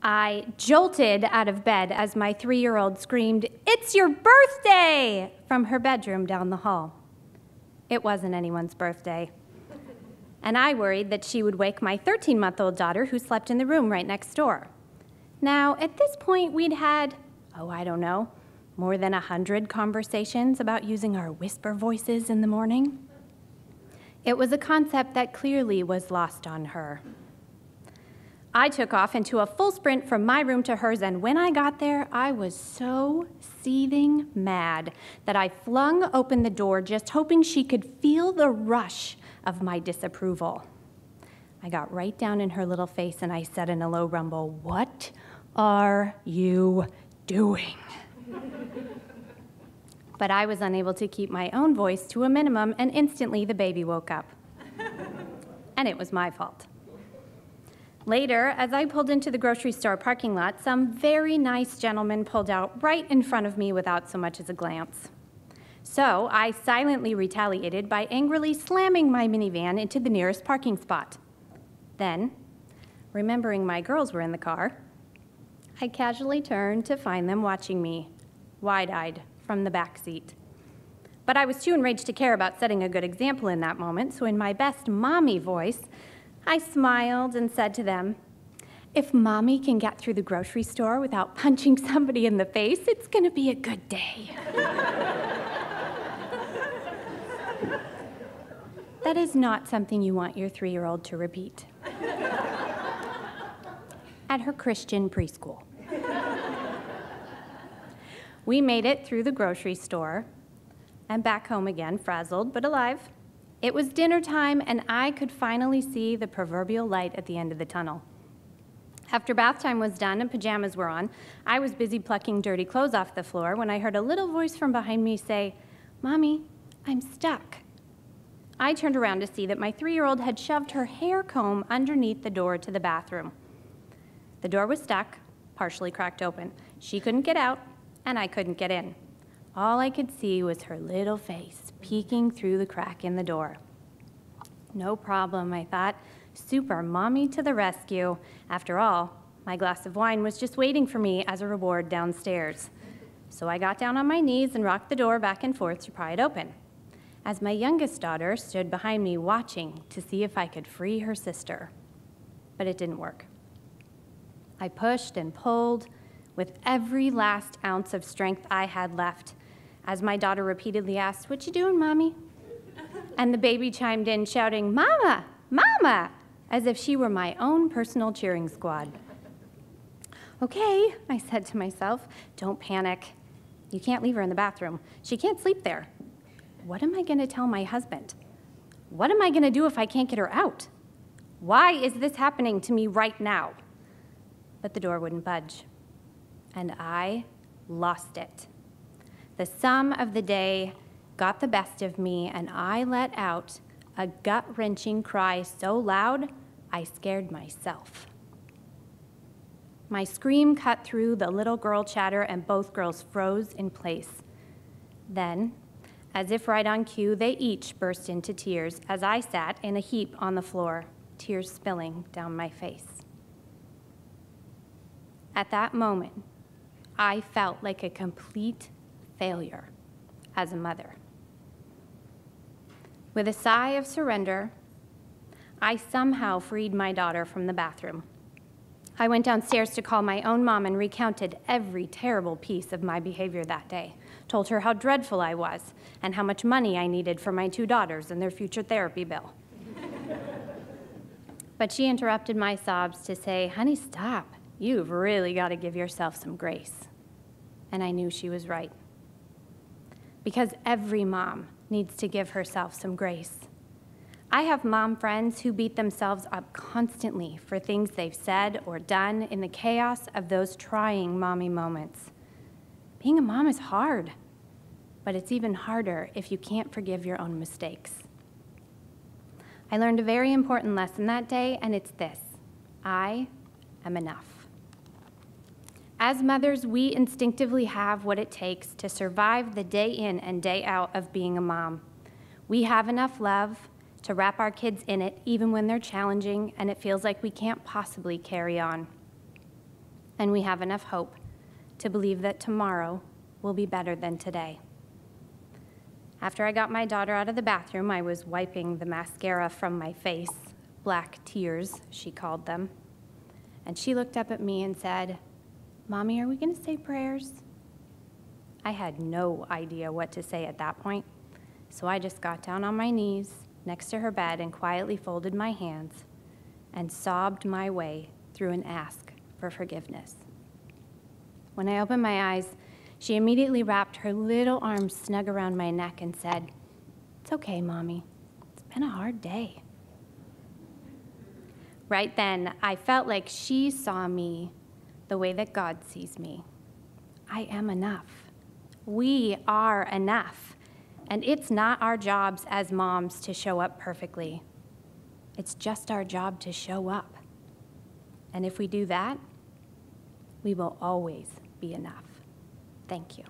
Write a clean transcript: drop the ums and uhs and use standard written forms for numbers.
I jolted out of bed as my 3-year-old screamed, "It's your birthday!" from her bedroom down the hall. It wasn't anyone's birthday. And I worried that she would wake my 13-month-old daughter who slept in the room right next door. Now, at this point, we'd had, I don't know, more than 100 conversations about using our whisper voices in the morning. It was a concept that clearly was lost on her. I took off into a full sprint from my room to hers, and when I got there, I was so seething mad that I flung open the door, just hoping she could feel the rush of my disapproval. I got right down in her little face and I said in a low rumble, "What are you doing?" But I was unable to keep my own voice to a minimum, and instantly the baby woke up. And it was my fault. Later, as I pulled into the grocery store parking lot, some very nice gentleman pulled out right in front of me without so much as a glance. So I silently retaliated by angrily slamming my minivan into the nearest parking spot. Then, remembering my girls were in the car, I casually turned to find them watching me, wide-eyed, from the back seat. But I was too enraged to care about setting a good example in that moment, so in my best mommy voice, I smiled and said to them, "If Mommy can get through the grocery store without punching somebody in the face, it's gonna be a good day." That is not something you want your 3-year-old to repeat. At her Christian preschool. We made it through the grocery store and back home again, frazzled but alive. It was dinner time, and I could finally see the proverbial light at the end of the tunnel. After bath time was done and pajamas were on, I was busy plucking dirty clothes off the floor when I heard a little voice from behind me say, "Mommy, I'm stuck." I turned around to see that my 3-year-old had shoved her hair comb underneath the door to the bathroom. The door was stuck, partially cracked open. She couldn't get out, and I couldn't get in. All I could see was her little face peeking through the crack in the door. No problem, I thought. Super mommy to the rescue. After all, my glass of wine was just waiting for me as a reward downstairs. So I got down on my knees and rocked the door back and forth to pry it open, as my youngest daughter stood behind me watching to see if I could free her sister. But it didn't work. I pushed and pulled with every last ounce of strength I had left, as my daughter repeatedly asked, "What you doing, Mommy?" And the baby chimed in, shouting, "Mama, Mama," as if she were my own personal cheering squad. "Okay," I said to myself, "don't panic. You can't leave her in the bathroom. She can't sleep there. What am I going to tell my husband? What am I going to do if I can't get her out? Why is this happening to me right now?" But the door wouldn't budge, and I lost it. The sum of the day got the best of me, and I let out a gut-wrenching cry so loud, I scared myself. My scream cut through the little girl chatter, and both girls froze in place. Then, as if right on cue, they each burst into tears as I sat in a heap on the floor, tears spilling down my face. At that moment, I felt like a complete failure as a mother. With a sigh of surrender, I somehow freed my daughter from the bathroom. I went downstairs to call my own mom and recounted every terrible piece of my behavior that day, told her how dreadful I was and how much money I needed for my 2 daughters and their future therapy bill. But she interrupted my sobs to say, "Honey, stop. You've really got to give yourself some grace." And I knew she was right. Because every mom needs to give herself some grace. I have mom friends who beat themselves up constantly for things they've said or done in the chaos of those trying mommy moments. Being a mom is hard, but it's even harder if you can't forgive your own mistakes. I learned a very important lesson that day, and it's this: I am enough. As mothers, we instinctively have what it takes to survive the day in and day out of being a mom. We have enough love to wrap our kids in it even when they're challenging and it feels like we can't possibly carry on. and we have enough hope to believe that tomorrow will be better than today. After I got my daughter out of the bathroom, I was wiping the mascara from my face, black tears, she called them. And she looked up at me and said, "Mommy, are we going to say prayers?" I had no idea what to say at that point, so I just got down on my knees next to her bed and quietly folded my hands and sobbed my way through an ask for forgiveness. When I opened my eyes, she immediately wrapped her little arms snug around my neck and said, "It's okay, Mommy. It's been a hard day." Right then, I felt like she saw me the way that God sees me. I am enough. We are enough. And it's not our jobs as moms to show up perfectly. It's just our job to show up. And if we do that, we will always be enough. Thank you.